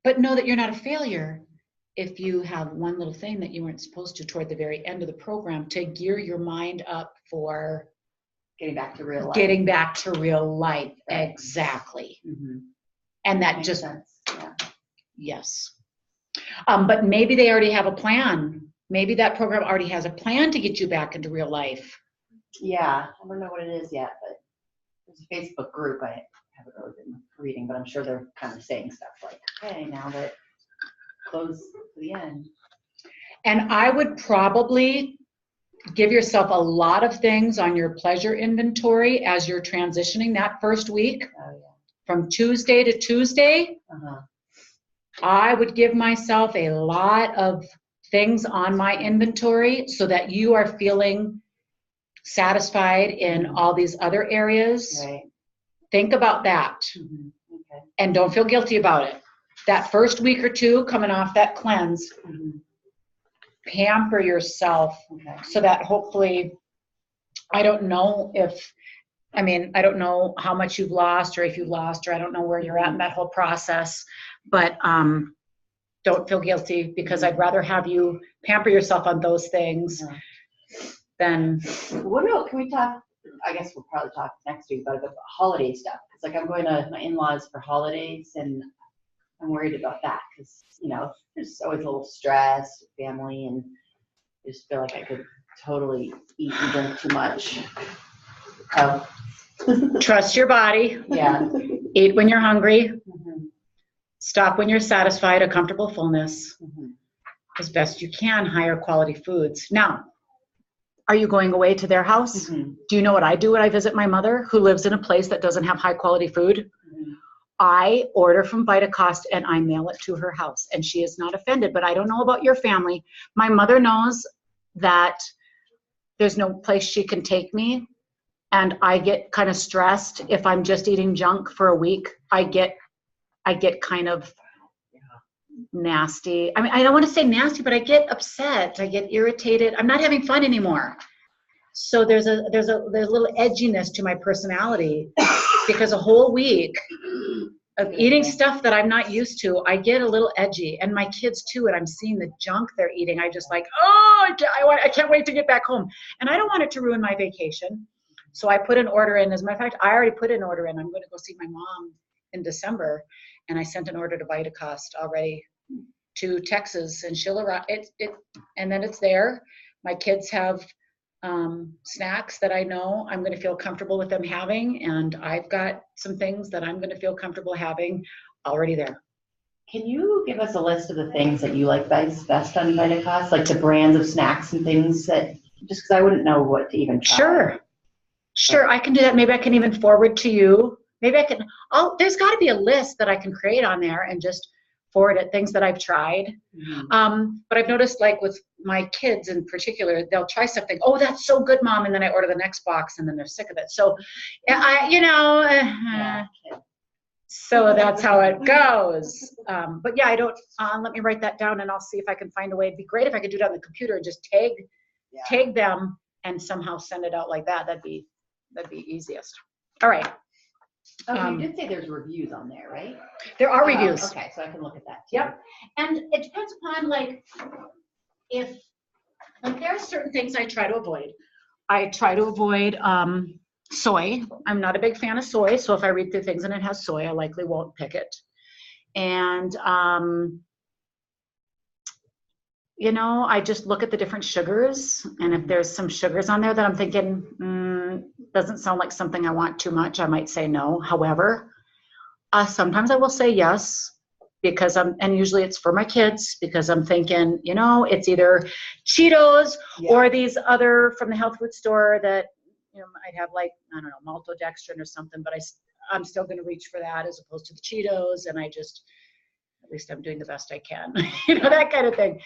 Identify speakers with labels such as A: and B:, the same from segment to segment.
A: But know that you're not a failure if you have one little thing that you weren't supposed to toward the very end of the program to gear your mind up for
B: getting back to real life.
A: Getting back to real life.
B: Right.
A: Exactly.
B: Mm-hmm.
A: And that
B: Makes
A: just,
B: sense. Yeah.
A: yes. But maybe they already have a plan. Maybe that program already has a plan to get you back into real life.
B: Yeah, I don't know what it is yet, but there's a Facebook group I haven't really been reading, but I'm sure they're kind of saying stuff like, hey, now that close to the end.
A: And I would probably give yourself a lot of things on your pleasure inventory as you're transitioning that first week.
B: Oh, yeah.
A: From Tuesday to Tuesday.
B: Uh-huh.
A: I would give myself a lot of things on my inventory so that you are feeling satisfied in all these other areas.
B: Right.
A: Think about that.
B: Mm-hmm. Okay.
A: And don't feel guilty about it. That first week or two coming off that cleanse, pamper yourself so that hopefully, I don't know how much you've lost or if you've lost, or I don't know where you're at in that whole process, but don't feel guilty because I'd rather have you pamper yourself on those things than.
B: What else can we talk? I guess we'll probably talk next week about the holiday stuff. It's like I'm going to my in-laws for holidays and I'm worried about that because, there's always a little stress, family, and I just feel like I could totally eat and drink too much. Oh.
A: Trust your body.
B: Yeah.
A: Eat when you're hungry. Stop when you're satisfied, a comfortable fullness. As best you can, higher quality foods. Now, are you going away to their house? Do you know what I do when I visit my mother who lives in a place that doesn't have high quality food? I order from VitaCost and I mail it to her house and she is not offended, but I don't know about your family. My mother knows that there's no place she can take me and I get kind of stressed if I'm just eating junk for a week. I get kind of nasty. I mean, I don't want to say nasty, but I get upset. I get irritated. I'm not having fun anymore. So there's a little edginess to my personality because a whole week of eating stuff that I'm not used to, I get a little edgy, and my kids too. And I'm seeing the junk they're eating. I just like, I can't wait to get back home, and I don't want it to ruin my vacation. So I put an order in. As a matter of fact, I already put an order in. I'm going to go see my mom in December, and I sent an order to VitaCost already to Texas, and she'll arrive. And then it's there. My kids have snacks that I know I'm going to feel comfortable with them having, and I've got some things that I'm going to feel comfortable having already there.
B: Can you give us a list of the things that you like best on VitaCost, like the brands of snacks and things that, just because I wouldn't know what to even try.
A: Sure, I can do that. Maybe I can even forward to you. Maybe I can, there's got to be a list that I can create on there and just forward it, things that I've tried. But I've noticed, like with my kids in particular, they'll try something. Oh, that's so good, Mom. And then I order the next box and then they're sick of it. So, so that's how it goes. But yeah, I don't, let me write that down and I'll see if I can find a way. It'd be great if I could do it on the computer and just tag them and somehow send it out like that. That'd be easiest. All right.
B: Oh, you did say there's reviews on there, right?
A: There are reviews.
B: Okay, so I can look at that too.
A: Yep. And it depends upon, like, if, like, there are certain things I try to avoid. I try to avoid soy. I'm not a big fan of soy, so if I read through things and it has soy, I likely won't pick it. And, I just look at the different sugars, and if there's some sugars on there that I'm thinking, doesn't sound like something I want too much, I might say no. However, sometimes I will say yes, because and usually it's for my kids, because I'm thinking, it's either Cheetos or these other from the health food store that, might have, like, I don't know, maltodextrin or something, but I'm still going to reach for that as opposed to the Cheetos, and at least I'm doing the best I can, that kind of thing.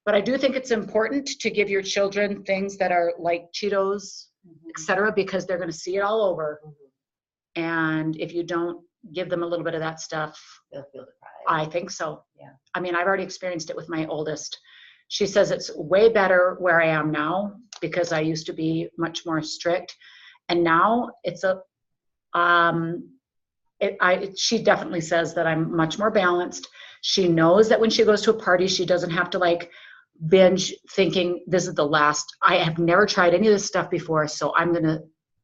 A: But I do think it's important to give your children things that are like Cheetos, etc., because they're going to see it all over. And if you don't give them a little bit of that stuff,
B: they'll feel deprived.
A: I think so.
B: Yeah.
A: I mean, I've already experienced it with my oldest. She says it's way better where I am now because I used to be much more strict. And now it's she definitely says that I'm much more balanced. She knows that when she goes to a party, she doesn't have to like binge thinking this is the last. I have never tried any of this stuff before, so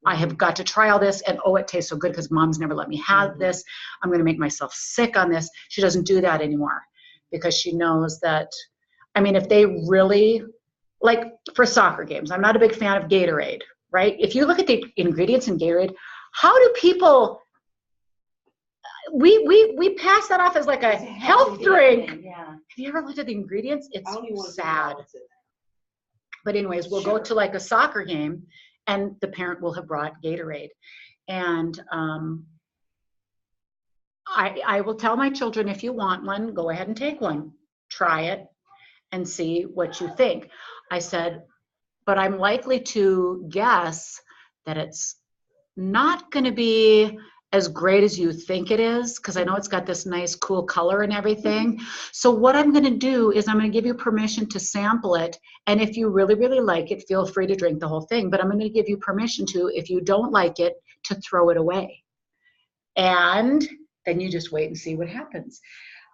A: I have got to try all this, and oh, it tastes so good because mom's never let me have this. I'm going to make myself sick on this. She doesn't do that anymore because she knows that, I mean, if they really, like for soccer games, I'm not a big fan of Gatorade, right? If you look at the ingredients in Gatorade, how do people, we pass that off as like a health drink.
B: Yeah.
A: Have you ever looked at the ingredients? It's
C: I don't even want to
A: sad. But anyways, we'll go to like a soccer game and the parent will have brought Gatorade. And I will tell my children, if you want one, go ahead and take one. Try it and see what you think. I said, but I'm likely to guess that it's not going to be as great as you think it is, because I know it's got this nice cool color and everything. So what I'm going to do is I'm going to give you permission to sample it, and if you really, really like it, feel free to drink the whole thing, but I'm going to give you permission to, if you don't like it, to throw it away. And then you just wait and see what happens.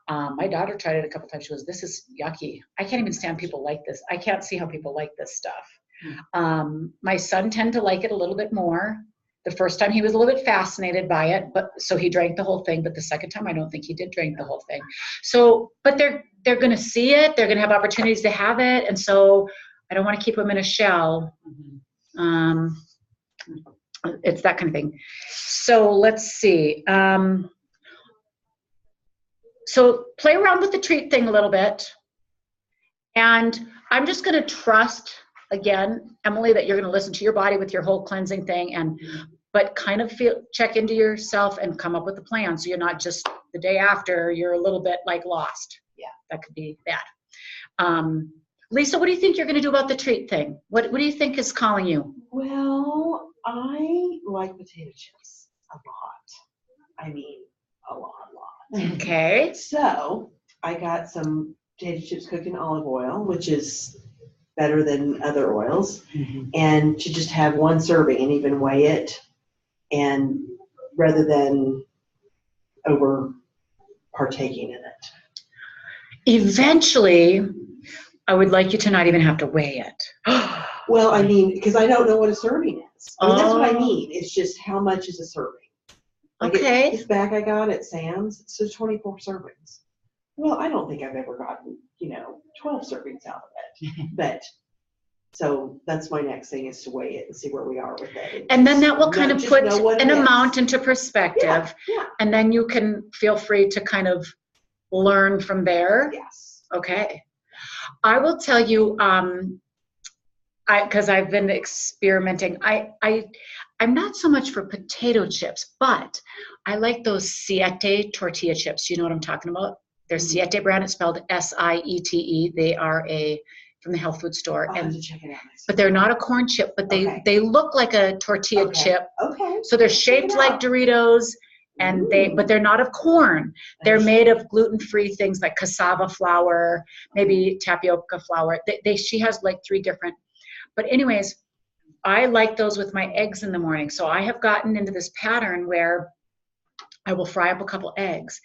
A: My daughter tried it a couple times. She goes, this is yucky. I can't even stand people like this. I can't see how people like this stuff. My son tended to like it a little bit more. The first time he was a little bit fascinated by it, but so he drank the whole thing. But the second time, I don't think he did drink the whole thing. So, but they're going to see it. They're going to have opportunities to have it, and so I don't want to keep them in a shell. It's that kind of thing. So let's see. So play around with the treat thing a little bit, and I'm just going to trust. Again, Emily, that you're going to listen to your body with your whole cleansing thing, but kind of check into yourself and come up with a plan. So you're not just the day after, you're a little bit like lost. Yeah, that could be bad. Lisa, what do you think you're going to do about the treat thing? What do you think is calling you?
C: Well, I like potato chips a lot. I mean, a lot.
A: Okay.
C: So I got some potato chips cooked in olive oil, which is better than other oils, and to just have one serving and even weigh it, and rather than over partaking in it.
A: Eventually, I would like you to not even have to weigh it.
C: Well, I mean, because I don't know what a serving is. I mean, that's what I mean. It's just how much is a serving. Like
A: Okay.
C: This bag I got at Sam's, it says 24 servings. Well, I don't think I've ever gotten, 12 servings out of it. But so that's my next thing, is to weigh it and see where we are with it.
A: And then that will kind of put an
C: is.
A: amount into perspective.
C: Yeah.
A: And then you can feel free to kind of learn from there.
C: Yes.
A: Okay. I will tell you, because I've been experimenting, I'm not so much for potato chips, but I like those Siete tortilla chips. You know what I'm talking about? They're Siete brand. It's spelled S-I-E-T-E. They are from the health food store.
C: I'll have to check it out.
A: But they're not a corn chip, but they look like a tortilla chip.
C: Okay.
A: So they're shaped like Doritos, and but they're not of corn. They're made of gluten-free things like cassava flour, maybe tapioca flour. She has like 3 different. But anyways, I like those with my eggs in the morning. So I have gotten into this pattern where I will fry up a couple eggs,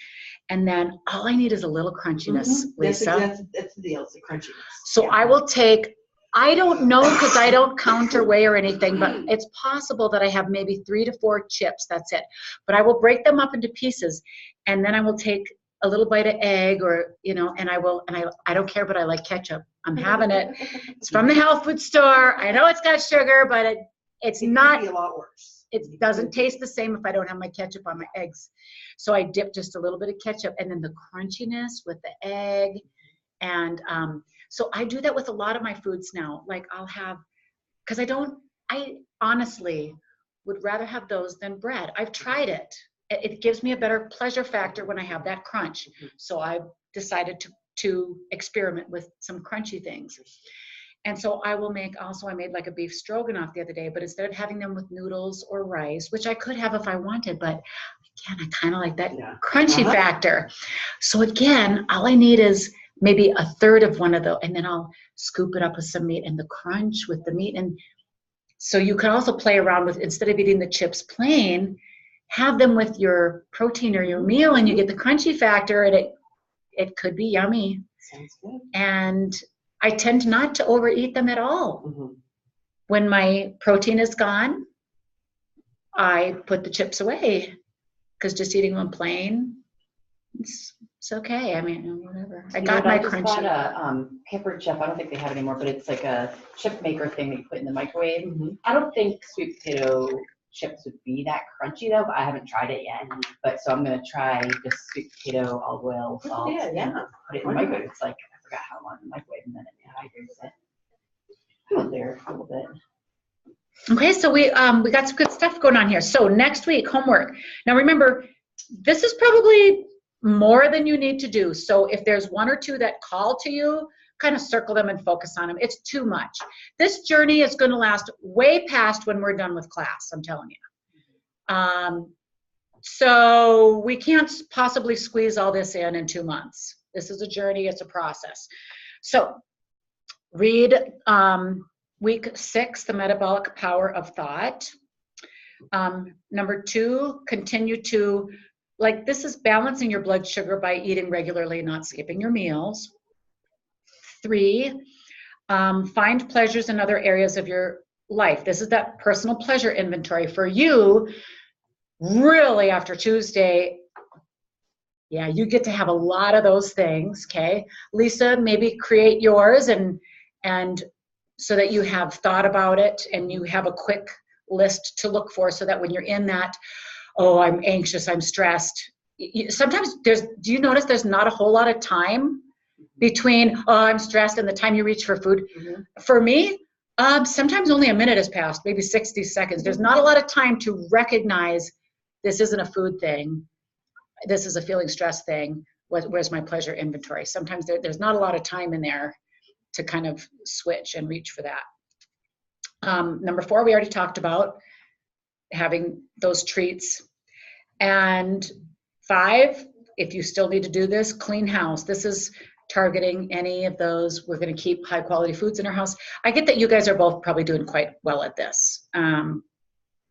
A: and then all I need is a little crunchiness, Lisa.
C: That's the deal, it's the crunchiness.
A: So I will take, I don't know because I don't counter weigh or anything, but it's possible that I have maybe 3 to 4 chips, that's it. But I will break them up into pieces, and then I will take a little bite of egg, or, and I don't care, but I like ketchup. I'm having it. It's from the health food store. I know it's got sugar, but it's not.
C: It could be a lot worse.
A: It doesn't taste the same if I don't have my ketchup on my eggs. So I dip just a little bit of ketchup, and then the crunchiness with the egg. And so I do that with a lot of my foods now. Like I'll have, because I honestly would rather have those than bread. I've tried it. It gives me a better pleasure factor when I have that crunch. So I decided to experiment with some crunchy things. And so I made like a beef stroganoff the other day, but instead of having them with noodles or rice, which I could have if I wanted, but again, I kind of like that crunchy factor. So again, all I need is maybe a third of one of those, and then I'll scoop it up with some meat and the crunch with the meat. And so you can also play around with, instead of eating the chips plain, have them with your protein or your meal, and you get the crunchy factor, and it could be yummy.
C: Sounds good.
A: And I tend not to overeat them at all.
C: Mhm.
A: When my protein is gone, I put the chips away, because just eating them plain, it's okay. I mean, whatever. I got my
B: I just bought
A: crunchy.
B: a pepper chip. I don't think they have it anymore, but it's like a chip maker thing that you put in the microwave.
C: Mhm.
B: I don't think sweet potato chips would be that crunchy though, but I haven't tried it yet. But so I'm gonna try just sweet potato, olive oil, salt,
C: Yeah, yeah.
B: and put it in the microwave. It's like, I forgot how long in the microwave, and then it dehydrates it. Put there a little bit.
A: Okay, so we got some good stuff going on here. So next week, homework. Now remember, this is probably more than you need to do. So if there's one or two that call to you, kind of circle them and focus on them. It's too much. This journey is going to last way past when we're done with class, I'm telling you. So we can't possibly squeeze all this in 2 months. This is a journey, it's a process. So read week 6, The Metabolic Power of Thought. Number 2, continue to, like, this is balancing your blood sugar by eating regularly, not skipping your meals. 3, find pleasures in other areas of your life. This is that personal pleasure inventory for you. Really, after Tuesday, yeah, you get to have a lot of those things, okay? Lisa, maybe create yours and so that you have thought about it and you have a quick list to look for, so that when you're in that, oh, I'm anxious, I'm stressed. Sometimes do you notice there's not a whole lot of time between, oh, I'm stressed and the time you reach for food?
C: Mhm.
A: For me, sometimes only a minute has passed, maybe 60 seconds. There's not a lot of time to recognize this isn't a food thing. This is a feeling stress thing. Where's my pleasure inventory? Sometimes there's not a lot of time in there to kind of switch and reach for that. Number 4, we already talked about having those treats. And 5, if you still need to do this, clean house. This is targeting any of those. We're going to keep high quality foods in our house. I get that you guys are both probably doing quite well at this.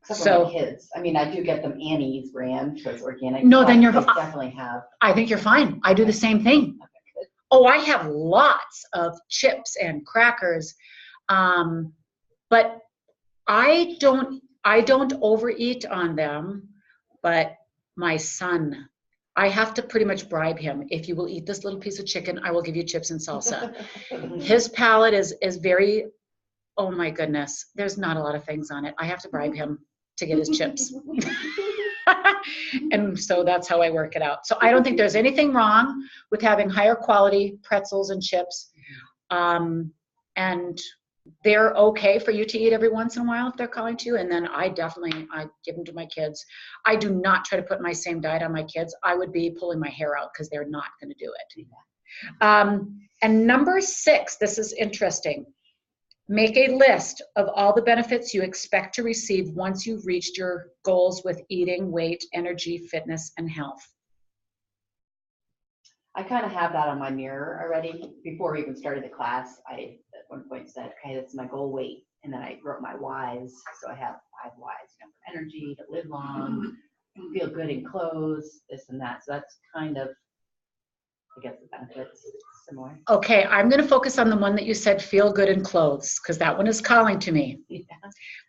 B: Except
A: So-
B: for my kids. I mean, I do get them Annie's brand, so it's organic.
A: No, then you're-
B: Kids definitely have.
A: I think you're fine. I do the same thing. Oh, I have lots of chips and crackers, but I don't overeat on them. But my son, I have to pretty much bribe him. If you will eat this little piece of chicken, I will give you chips and salsa. His palate is very, oh my goodness, there's not a lot of things on it. I have to bribe him to get his chips. And so that's how I work it out. So I don't think there's anything wrong with having higher quality pretzels and chips. And they're okay for you to eat every once in a while if they're calling to you. And then I give them to my kids. I do not try to put my same diet on my kids. I would be pulling my hair out because they're not going to do it. And number 6, this is interesting. Make a list of all the benefits you expect to receive once you've reached your goals with eating, weight, energy, fitness, and health.
B: I kind of have that on my mirror already. Before we even started the class, I at one point said, okay, that's my goal weight. And then I wrote my whys. So I have 5 whys, for energy, to live long, feel good in clothes, this and that. So that's kind of, I guess, the benefits similar.
A: Okay, I'm going to focus on the one that you said, feel good in clothes, because that one is calling to me.
B: Yeah.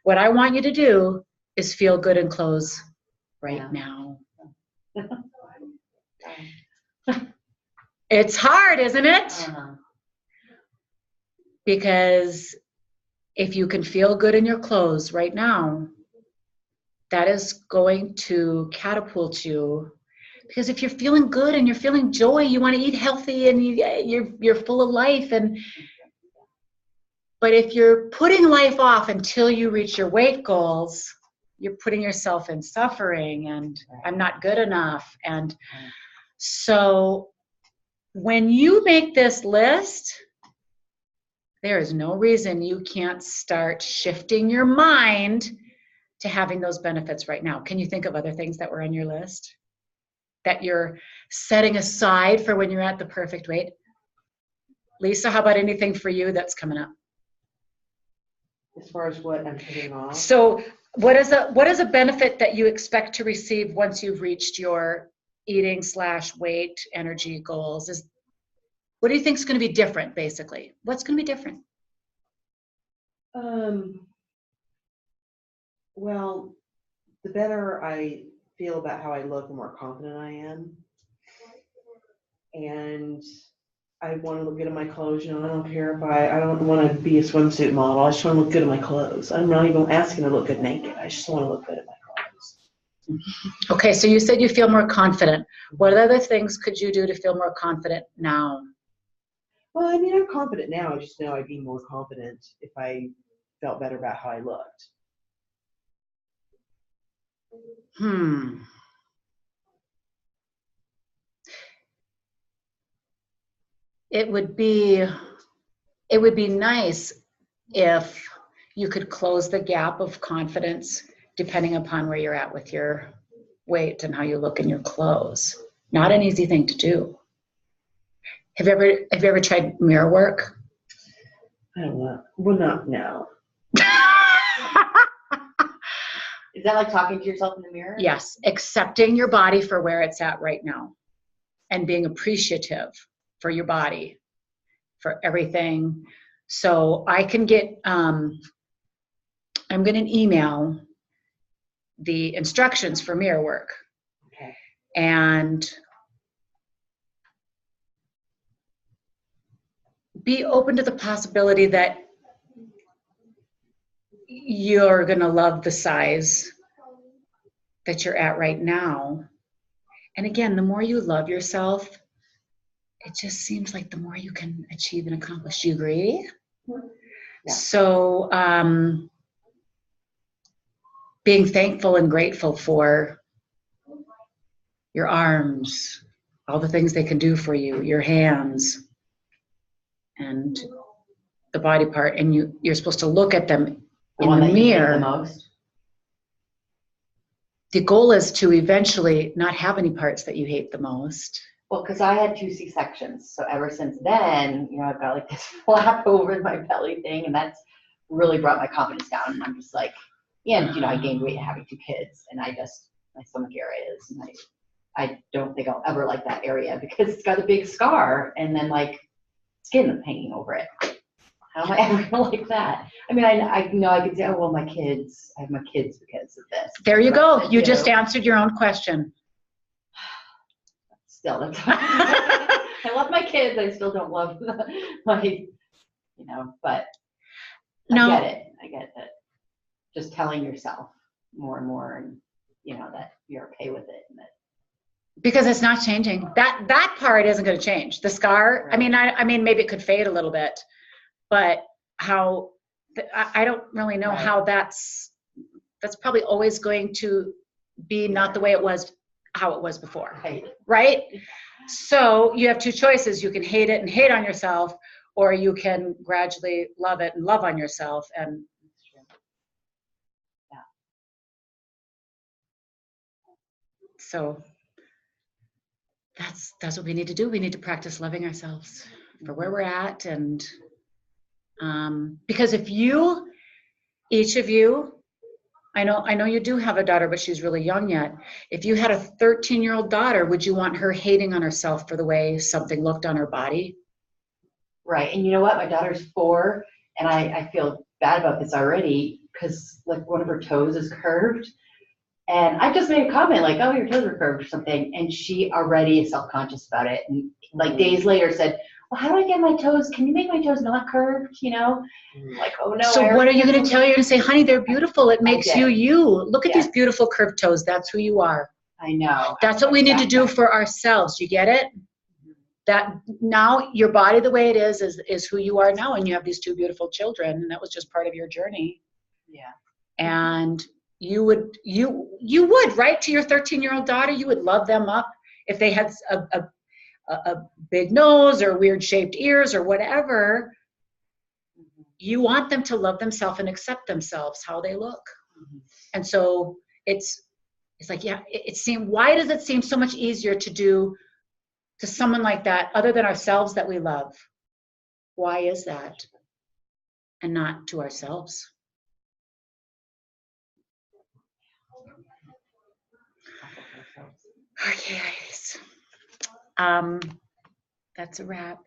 A: What I want you to do is feel good in clothes right now. It's hard, isn't it? Because if you can feel good in your clothes right now, that is going to catapult you. Because if you're feeling good and you're feeling joy, you want to eat healthy and you're full of life. But if you're putting life off until you reach your weight goals, you're putting yourself in suffering and I'm not good enough. And so when you make this list, there is no reason you can't start shifting your mind to having those benefits right now. Can you think of other things that were on your list that you're setting aside for when you're at the perfect weight? Lisa, how about anything for you that's coming up?
C: As far as what I'm putting off?
A: So What is a benefit that you expect to receive once you've reached your eating/weight energy goals? What do you think is going to be different, basically? What's going to be different?
C: Well, the better I feel about how I look, the more confident I am. And I want to look good in my clothes. You know, I don't care if I don't want to be a swimsuit model. I just want to look good in my clothes. I'm not even asking to look good naked. I just want to look good in my clothes.
A: Okay, so you said you feel more confident. What other things could you do to feel more confident now?
C: Well, I mean, I'm confident now. I just know I'd be more confident if I felt better about how I looked.
A: It would be nice if you could close the gap of confidence depending upon where you're at with your weight and how you look in your clothes. Not an easy thing to do. Have you ever tried mirror work?
C: I don't know. Well, not now.
B: Is that like talking to yourself in the mirror?
A: Yes, accepting your body for where it's at right now and being appreciative for your body, for everything. So I can get, I'm going to email the instructions for mirror work.
C: Okay.
A: And be open to the possibility that you're going to love the size that you're at right now. And again, the more you love yourself, it just seems like the more you can achieve and accomplish. Do you agree? Yeah. So being thankful and grateful for your arms, all the things they can do for you, your hands, and the body part, and you're supposed to look at them in the mirror.
B: The most.
A: The goal is to eventually not have any parts that you hate the most.
B: Well, because I had 2 C-sections, so ever since then, you know, I've got like this flap over my belly thing, and that's really brought my confidence down. And I'm just like, and you know, I gained weight having 2 kids, and my stomach area is, and I don't think I'll ever like that area because it's got a big scar and then like skin hanging over it. How am I ever gonna like that? I mean, I know I could say, oh well, my kids, I have my kids because of this.
A: There you go. You just answered your own question.
B: Still, that's I love my kids. I still don't love my, you know, but
A: No.
B: I get that. Just telling yourself more and more, and you know that you're okay with it, and that
A: because it's not changing. That part isn't going to change. The scar. Right. I mean, maybe it could fade a little bit, but how? I don't really know how that's probably always going to be not the way it was, how it was before. Right? So you have 2 choices. You can hate it and hate on yourself, or you can gradually love it and love on yourself. And yeah. So that's what we need to do. We need to practice loving ourselves for where we're at. And because if each of you, I know you do have a daughter, but she's really young yet. If you had a 13-year-old daughter, would you want her hating on herself for the way something looked on her body?
B: Right. And you know what? My daughter's 4, and I feel bad about this already because like one of her toes is curved. And I just made a comment like, oh, your toes are curved or something. And she already is self-conscious about it. And like days later said, well, how do I get my toes? Can you make my toes not curved? You know, like, oh no.
A: So what are you going to tell her? You're going to say, honey, they're beautiful. It makes you. Look at these beautiful curved toes. That's who you are.
B: I know.
A: That's what we need to do for ourselves. You get it? That now your body the way it is who you are now. And you have these 2 beautiful children. And that was just part of your journey.
B: Yeah.
A: And you would, right, to your 13-year-old daughter, you would love them up if they had a big nose or weird shaped ears or whatever. You want them to love themselves and accept themselves how they look. And so it's like, yeah, why does it seem so much easier to do to someone like that other than ourselves that we love? Why is that? And not to ourselves? Okay, ladies. That's a wrap.